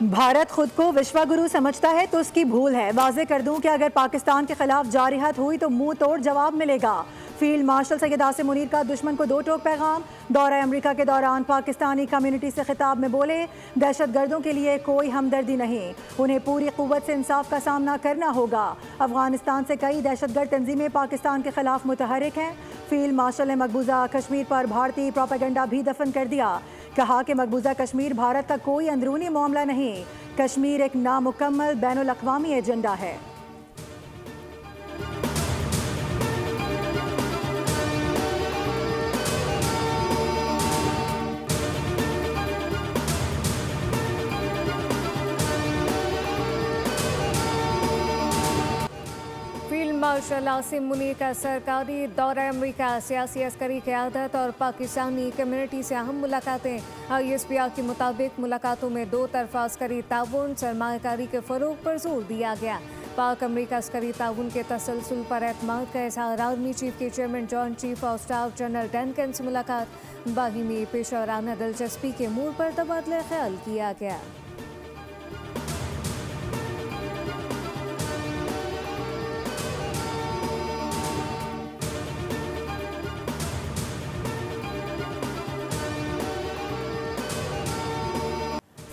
भारत खुद को विश्वगुरु समझता है तो उसकी भूल है। वाज़ेह कर दूं कि अगर पाकिस्तान के खिलाफ जारिहत हुई तो मुंह तोड़ जवाब मिलेगा। फील्ड मार्शल सैयद आसिम मुनीर का दुश्मन को दो टोक पैगाम। दौरा अमेरिका के दौरान पाकिस्तानी कम्युनिटी से खिताब में बोले, दहशतगर्दों के लिए कोई हमदर्दी नहीं, उन्हें पूरी कुव्वत से इंसाफ का सामना करना होगा। अफगानिस्तान से कई दहशतगर्द तंजीमें पाकिस्तान के खिलाफ मुतहरिक हैं। फील्ड मार्शल ने मकबूजा कश्मीर पर भारतीय प्रोपेगेंडा भी दफन कर दिया। कहा कि मकबूजा कश्मीर भारत का कोई अंदरूनी मामला नहीं, कश्मीर एक नामुकम्मल बैनुल अक़वामी एजेंडा है। फील्ड मार्शल आसिम मुनीर का सरकारी दौरा अमेरिका, सियासी अस्करी क़यादत और पाकिस्तानी कम्युनिटी से अहम मुलाकातें। ISPR के मुताबिक मुलाकातों में दो तरफा अस्करी ताउन, सरमायाकारी के फ़रोग़ पर जोर दिया गया। पाक अमेरिका अस्करी ताउन के तसलसल पर एतमाद का इज़हार। आर्मी चीफ के chairman joint chief of staff general Duncan से मुलाकात। बाहिमी पेशेवराना दिलचस्पी के मूड पर तबादला ख्याल किया गया।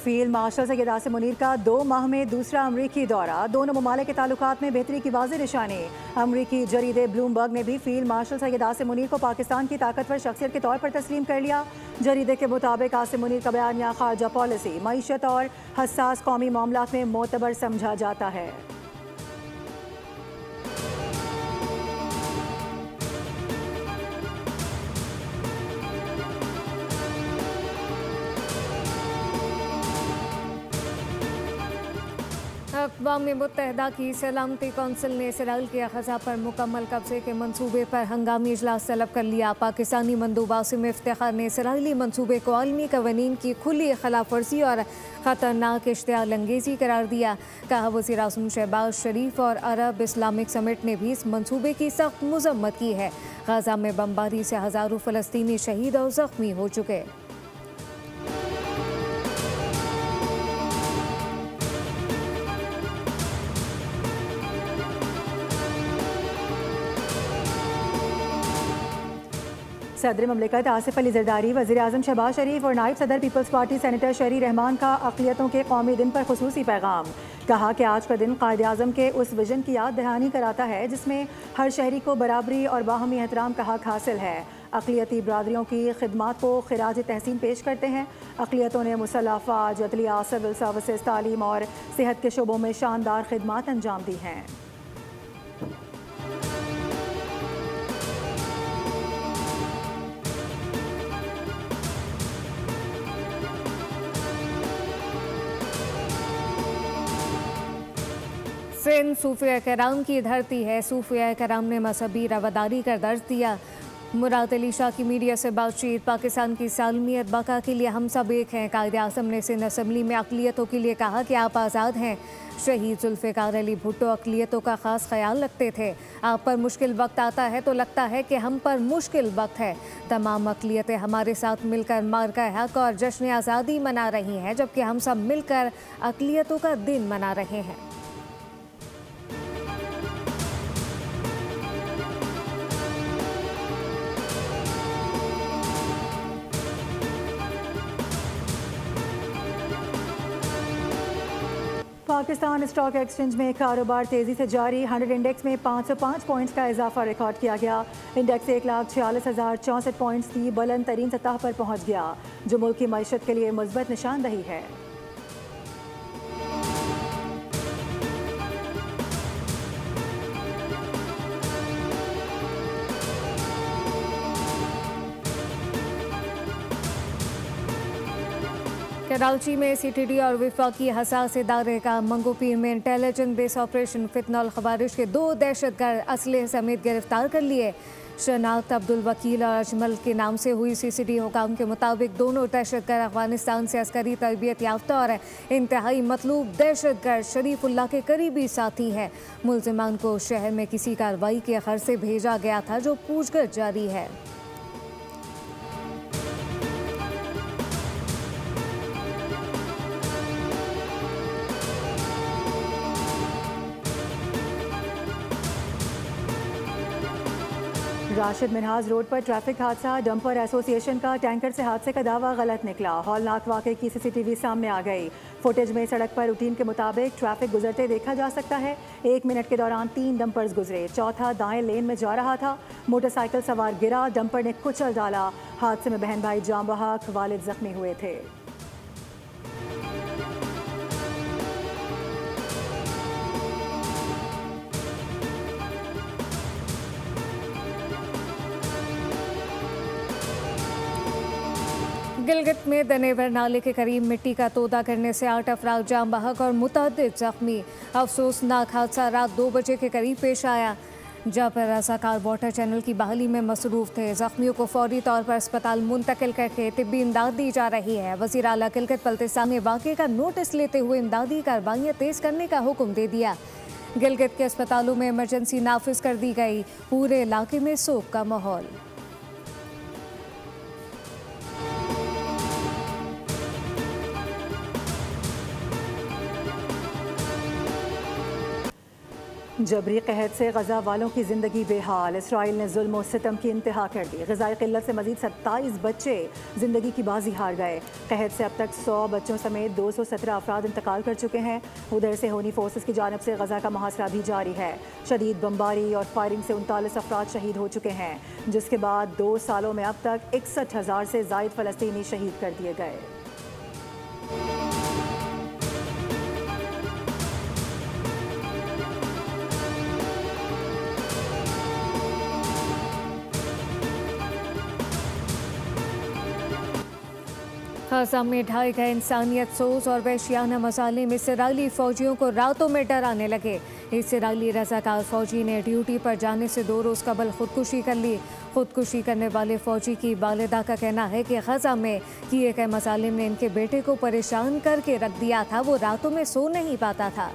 फील्ड मार्शल सैयद आसिम मुनीर का 2 माह में दूसरा अमरीकी दौरा, दोनों ममालिक के ताल्लुकात में बेहतरी की वाज़ेह निशानी। अमरीकी जरीदे ब्लूमबर्ग ने भी फील्ड मार्शल सैयद आसिम मुनीर को पाकिस्तान की ताकतवर शख्सियत के तौर पर तस्लीम कर लिया। जरीदे के मुताबिक आसिम मुनीर का बयानिया खारजा पॉलिसी, मईशत और हसास कौमी मामलात में मोतबर समझा जाता है। अक़वाम मुत्तहिदा की सलामती कौंसिल ने इसराइल के ग़ज़ा पर मुकम्मल कब्ज़े के मंसूबे पर हंगामी इजलास तलब कर लिया। पाकिस्तानी मंदूब आसिम इफ्तिखार ने इसराइली मंसूबे को आलमी कवानीन की खुली खिलाफ वर्जी और ख़तरनाक इश्तियाल अंगेज़ी करार दिया। कहा वज़ीर आज़म शहबाज शरीफ और अरब इस्लामिक समिट ने भी इस मंसूबे की सख्त मज़म्मत की है। ग़ज़ा में बमबारी से हज़ारों फ़लस्तीनी शहीद और ज़ख्मी हो चुके। सदर ममलिकत आसिफ अली जरदारी, वज़ीर आज़म शहबाज शरीफ और नायब सदर पीपल्स पार्टी सेनेटर शहरी रहमान का अक़लियतों के कौमी दिन पर खुसूसी पैगाम। कहा कि आज का दिन क़ायद आज़म के उस विजन की याद दहानी कराता है जिसमें हर शहरी को बराबरी और बाहमी एहतराम का हक़ हासिल है। अक़लियती बरादरियों की खिदमात को खिराज तहसीन पेश करते हैं। अक़लियतों ने मुसल्लह अफ़वाज, अदलिया, सिविल सर्विसेज, तालीम और सेहत के शोबों में शानदार खिदमात अंजाम दी हैं। सिंध सूफिया कराम की धरती है। सूफिया कराम ने मजहबी रवादारी का दर्ज दिया। मुराद अली शाह की मीडिया से बातचीत। पाकिस्तान की सालमियत बका के लिए हम सब एक हैं। कायदे आज़म ने सिंध असम्बली में अक़लियतों के लिए कहा कि आप आज़ाद हैं। शहीद जुल्फ़िकार अली भुट्टो अक़लियतों का ख़ास ख्याल रखते थे। आप पर मुश्किल वक्त आता है तो लगता है कि हम पर मुश्किल वक्त है। तमाम अक़लियतें हमारे साथ मिलकर मार्का हक़ और जश्न आज़ादी मना रही हैं, जबकि हम सब मिलकर अक़लियतों का दिन मना रहे हैं। पाकिस्तान स्टॉक एक्सचेंज में कारोबार तेज़ी से जारी। 100 इंडेक्स में 505 पॉइंट्स का इजाफा रिकॉर्ड किया गया। इंडेक्स 1,46,064 पॉइंट्स की बुलंद तरीन सतह पर पहुंच गया, जो मुल्क की मईशत के लिए मुस्बत निशानदही है। कराची में CTD और विफाकी हसास इदारे का मंगोपीर में इंटेलिजेंस बेस ऑपरेशन फितनल खवारिश के 2 दहशतगर्द असलहे समेत गिरफ्तार कर लिए। शनाख्त अब्दुल वकील और अजमल के नाम से हुई। CCD हुकाम के मुताबिक दोनों दहशतगर्द अफगानिस्तान से अस्करी तरबियत याफ्ता और इंतहाई मतलूब दहशतगर्द शरीफुल्लाह के करीबी साथी हैं। मुलजिमान को शहर में किसी कार्रवाई के घर से भेजा गया था, जो पूछगछ जारी है। राशिद मिनहाज रोड पर ट्रैफिक हादसा, डंपर एसोसिएशन का टैंकर से हादसे का दावा गलत निकला। हौलनाक वाक़े की सीसीटीवी सामने आ गई। फुटेज में सड़क पर रूटीन के मुताबिक ट्रैफिक गुजरते देखा जा सकता है। 1 मिनट के दौरान 3 डंपर्स गुजरे, चौथा दाएं लेन में जा रहा था। मोटरसाइकिल सवार गिरा, डंपर ने कुचल डाला। हादसे में बहन भाई जाम बहक, वालिद जख्मी हुए थे। गिलगित में दनेवर नाले के करीब मिट्टी का तोदा करने से 8 अफराद जाम बहक और मुतअद्दिद जख्मी। अफसोसनाक हादसा रात 2 बजे के करीब पेश आया, जहाँ पर रज़ाकार वाटर चैनल की बहाली में मसरूफ़ थे। जख्मियों को फौरी तौर पर अस्पताल मुंतकिल करके तिब्बी इमदाद दी जा रही है। वज़ीर आला गिलगित बल्तिस्तान ने वाक़े का नोटिस लेते हुए इमदादी कार्रवाइयाँ तेज़ करने का हुक्म दे दिया। गिलगित के अस्पतालों में इमरजेंसी नाफिज कर दी गई। पूरे इलाके में सोग का माहौल। जबरी कहत से गजा वालों की जिंदगी बेहाल। इसराइल ने जुल्म और सितम की इंतहा कर दी। ग़िज़ाई क़िल्लत से मजीद 27 बच्चे जिंदगी की बाजी हार गए। कहत से अब तक 100 बच्चों समेत 217 अफराद इंतकाल कर चुके हैं। उधर से होनी फोर्सेस की जानब से गजा का मुहासरा भी जारी है। शदीद बमबारी और फायरिंग से 39 अफराद शहीद हो चुके हैं, जिसके बाद 2 सालों में अब तक 61,000 से ज़ायद फ़लस्तीनी शहीद कर दिए गए। ग़ज़ा में ढाए गए इंसानियत सोज और वहशियाना मसाले में इसराइली फ़ौजियों को रातों में डराने लगे। इसराइली रज़ाकार फ़ौजी ने ड्यूटी पर जाने से 2 रोज़ कबल खुदकुशी कर ली। खुदकुशी करने वाले फ़ौजी की वालिदा का कहना है कि ग़ज़ा में किए गए मसालिम ने इनके बेटे को परेशान करके रख दिया था। वो रातों में सो नहीं पाता था।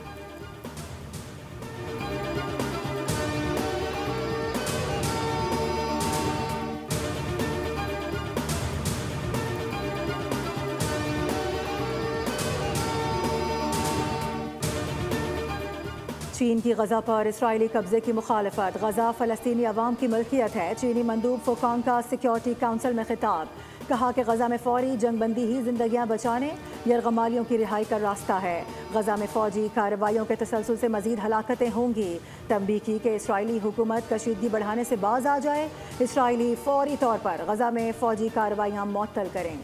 चीन की गजा पर इसराइली कब्जे की मुखालफत। गजा फ़लस्तीनी अवाम की मलकियत है। चीनी मंदूब फुकान का सिक्योरिटी काउंसिल में खिताब। कहा कि गजा में फौरी जंगबंदी ही जिंदगियां बचाने, यरगमालियों की रिहाई का रास्ता है। गजा में फौजी कार्रवाइयों के तसलसल से मजीद हलाकतें होंगी। तंबीह की कि इसराइली हुकूमत कशीदगी बढ़ाने से बाज आ जाए। इसराइली फौरी तौर पर गजा में फौजी कार्रवाइयाँ मुअत्तल करें।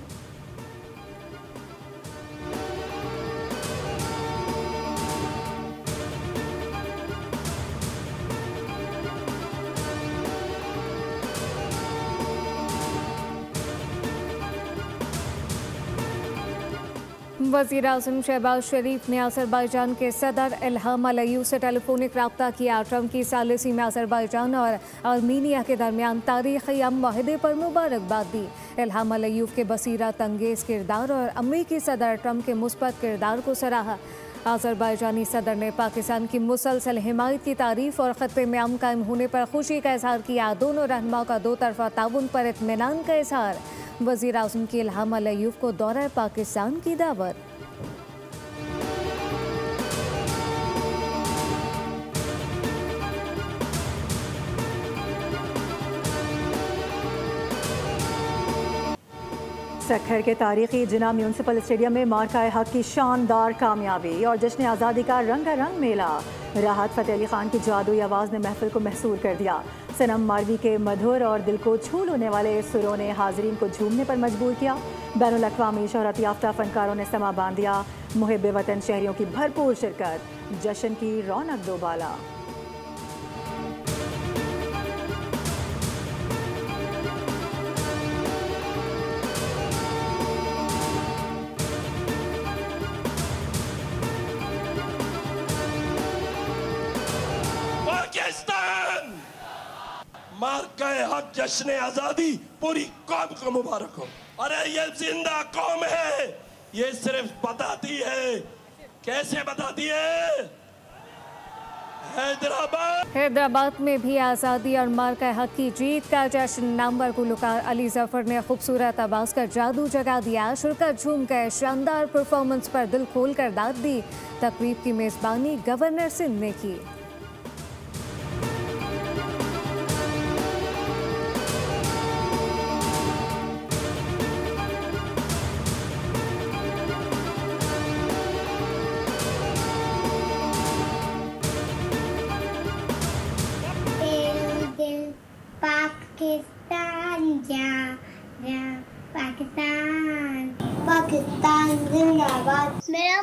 वज़ीर आज़म शहबाज शरीफ ने अज़रबैजान के सदर इल्हाम अलीयव से टेलीफोनिक रब्ता किया। ट्रंप की सालिसी में अज़रबैजान और आर्मीनिया के दरमियान तारीख़ी मुआहदे पर मुबारकबाद दी। इल्हाम अलीयव के बसीरत अंगेज़ किरदार और अमरीकी सदर ट्रंप के मुस्बत किरदार को सराहा। अज़रबैजानी सदर ने पाकिस्तान की मुसलसल हिमायत की तारीफ़ और ख़त्ते में अमन कायम होने पर खुशी का इजहार किया। दोनों रहनुमाओं का 2 तरफ़ा ताउन पर इत्मीनान का इजहार। वज़ीर आज़म की इल्हाम अलीयव को दौरा पाकिस्तान की दावत। सखर के तारीखी जिना म्यूनसिपल स्टेडियम में मार्का हक की शानदार कामयाबी और जश्न आज़ादी का रंगारंग मेला। राहत फ़तेह अली खान की जादुई आवाज़ ने महफिल को महसूर कर दिया। सनम मारवी के मधुर और दिल को छू लेने वाले सुरों ने हाजरीन को झूमने पर मजबूर किया। बैनुल अक़वामी शोहरत याफ्ता फ़नकारों ने समा बांध दिया। मुहिब वतन शहरियों की भरपूर शिरकत, जश्न की रौनक दोबाला। मार्का हक जश्न आजादी पूरी कौम को मुबारक हो। अरे ये जिंदा कौम है, ये सिर्फ बताती है। कैसे बताती है? हैदराबाद में भी आज़ादी और मार्का हक की जीत का जश्न। नामवर गुलकार अली जफर ने खूबसूरत आवाज़ का जादू जगा दिया। शुरकत झूम कर शानदार परफॉर्मेंस पर दिल खोल कर दाद दी। तकरीब की मेज़बानी गवर्नर सिंध ने की।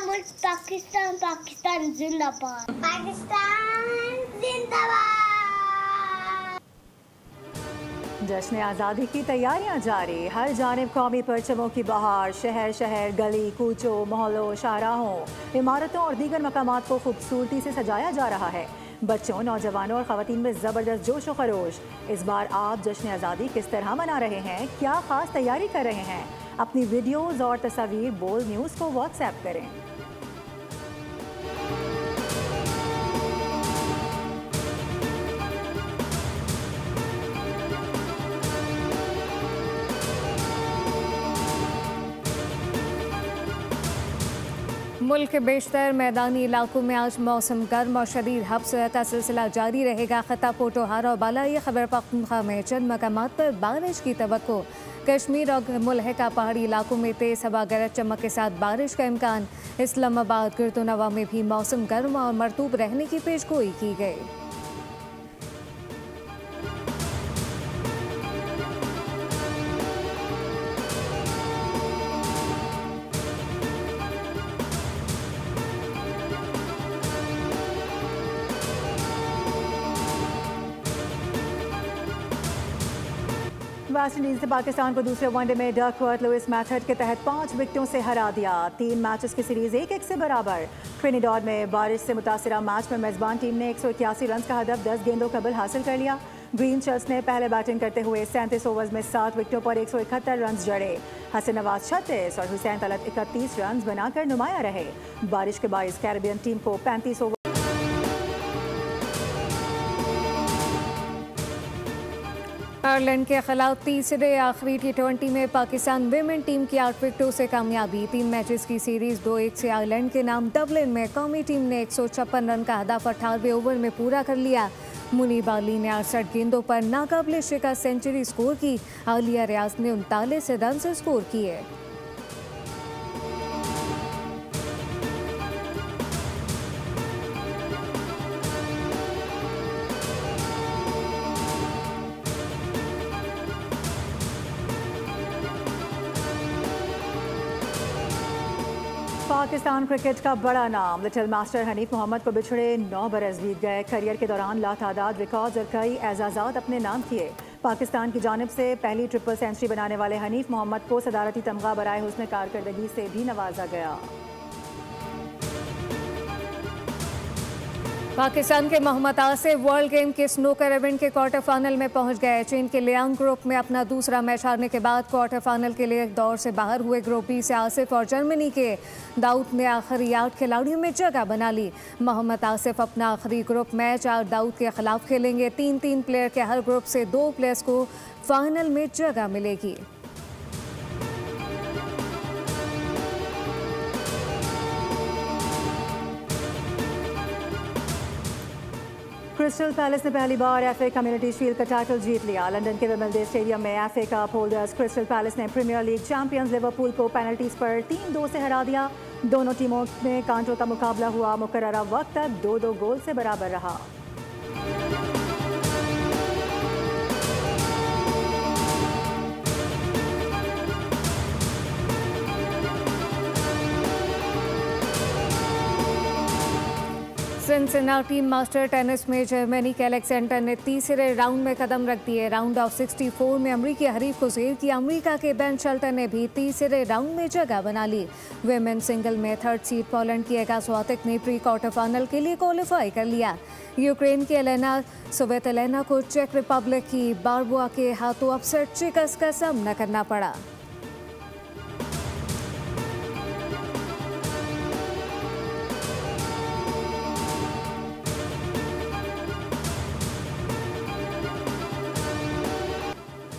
मुल्क पाकिस्तान, पाकिस्तान जिंदाबाद, पाकिस्तान जिंदाबाद। जश्न आज़ादी की तैयारियां जारी, हर जानिब कौमी परचमों की बहार। शहर शहर, गली कूचों, मोहल्लों, शाहराहों, इमारतों और दीगर मकामात को खूबसूरती से सजाया जा रहा है। बच्चों, नौजवानों और ख़वातीन में ज़बरदस्त जोश व खरोश। इस बार आप जश्न आज़ादी किस तरह मना रहे हैं, क्या ख़ास तैयारी कर रहे हैं? अपनी वीडियोज़ और तस्वीर बोल न्यूज़ को व्हाट्सएप करें। मुल्क के बेशतर मैदानी इलाकों में आज मौसम गर्म और शदीद हब्स का सिलसिला जारी रहेगा। खता पोटोहारा और बालाई खैबर पख्तूनख्वा में चंद मकामात पर बारिश की तवक्को। कश्मीर और मुल्हिका पहाड़ी इलाकों में तेज़ हवा गरज चमक के साथ बारिश का इम्कान। इस्लामाबाद, गिरदोनवा में भी मौसम गर्म और मरतूब रहने की पेशगोई की गई। वेस्ट इंडीज ने पाकिस्तान को दूसरे वनडे में डकवर्थ लुइस मेथड के तहत 5 विकेटों से हरा दिया। 3 मैचेस की सीरीज 1-1 से बराबर। ट्रिनिडाद में बारिश से मुतासिरा मैच में मेजबान टीम ने 181 रन का हदफ 10 गेंदों कबल हासिल कर लिया। ग्रीन शर्ट्स ने पहले बैटिंग करते हुए 37 ओवर्स में 7 विकेटों पर 171 रन जड़े। हसन नवाज 36 और हुसैन तलत 31 रन बनाकर नुमाया रहे। बारिश के बाइस कैरेबियन टीम को 35 ओवर आयरलैंड के खिलाफ तीसरे आखिरी T20 में पाकिस्तान विमेन टीम की 8 विकेटों से कामयाबी। 3 मैचेस की सीरीज 2-1 से आयरलैंड के नाम। डबलिन में कौमी टीम ने 156 रन का हदफ 18वें ओवर में पूरा कर लिया। मुनीब अली ने 68 गेंदों पर नाकाबिले शिकस्त सेंचुरी स्कोर की। आलिया रियाज ने 39 रन से स्कोर किए। पाकिस्तान क्रिकेट का बड़ा नाम लिटिल मास्टर हनीफ मोहम्मद को बिछड़े 9 बरस बीत गए। करियर के दौरान लातादाद रिकॉर्ड्स और कई एजाज़ात अपने नाम किए। पाकिस्तान की जानिब से पहली ट्रिपल सेंचुरी बनाने वाले हनीफ मोहम्मद को सदारती तमगा बराए हुस्न कारकर्दगी से भी नवाजा गया। पाकिस्तान के मोहम्मद आसिफ वर्ल्ड गेम के स्नूकर इवेंट के क्वार्टर फाइनल में पहुंच गए। चीन के लियांग ग्रुप में अपना दूसरा मैच हारने के बाद क्वार्टर फाइनल के लिए दौर से बाहर हुए ग्रुप बी से आसिफ और जर्मनी के दाऊद ने आखिरी 8 खिलाड़ियों में जगह बना ली। मोहम्मद आसिफ अपना आखिरी ग्रुप मैच और दाऊद के खिलाफ खेलेंगे। 3-3 प्लेयर के हर ग्रुप से 2 प्लेयर्स को फाइनल में जगह मिलेगी। क्रिस्टल पैलेस ने पहली बार एफए कम्युनिटी शील्ड का टाइटल जीत लिया। लंदन के विंबलडन स्टेडियम में FA cup holders crystal palace ने प्रीमियर लीग चैंपियंस लिवरपूल को पेनल्टीज पर 3-2 से हरा दिया। दोनों टीमों में कांटों का मुकाबला हुआ। मुकर्ररा वक्त तक 2-2 गोल से बराबर रहा। सिनसिनाटी मास्टर टेनिस में जर्मनी के अलेक्जेंडर ने तीसरे राउंड में कदम रख दिए। राउंड ऑफ 64 में अमरीकी हरीफ को जेर किया। अमरीका के बेन शेल्टन ने भी तीसरे राउंड में जगह बना ली। विमेन सिंगल में 3rd सीड पोलैंड की एगा स्वातिक ने प्री क्वार्टर फाइनल के लिए क्वालिफाई कर लिया। यूक्रेन की एलेना सोवेतलेना को चेक रिपब्लिक की बारबुआ के हाथों अपसेट शिकस्त का सामना करना पड़ा।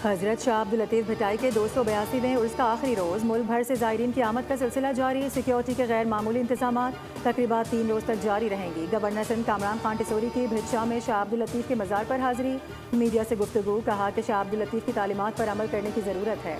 हजरत शाह अब्दुल लतीफ भिटाई के 282वें उर्स का आखिरी रोज़ मुल्क भर से ज़ायरीन की आमद का सिलसिला जारी। सिक्योरिटी के गैर मामूली इंतजामात तकरीबा 3 रोज़ तक जारी रहेंगी। गवर्नर सिंध कामरान खान टिसोरी की भिटशाह में शाह अब्दुल लतीफ के मज़ार पर हाजिरी। मीडिया से गुफ्तगू, कहा कि शाह अब्दुल लतीफ की तालीमात पर अमल करने की ज़रूरत है।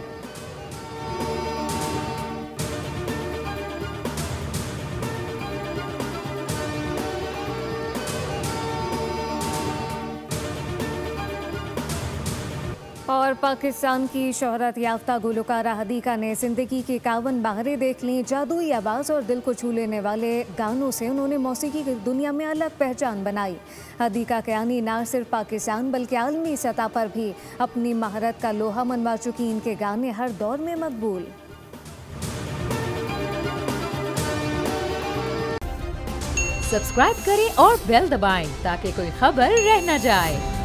और पाकिस्तान की शोहरत याफ्ता गुलकारा हदीका ने ज़िंदगी की 51 बहारें देख लीं। जादुई आवाज़ और दिल को छू लेने वाले गानों से उन्होंने मौसीकी की दुनिया में अलग पहचान बनाई। हदीका कयानी न सिर्फ पाकिस्तान बल्कि आलमी सतह पर भी अपनी महारत का लोहा मनवा चुकी। इनके गाने हर दौर में मकबूल। सब्सक्राइब करें और बेल दबाएं ताकि कोई खबर रह न जाए।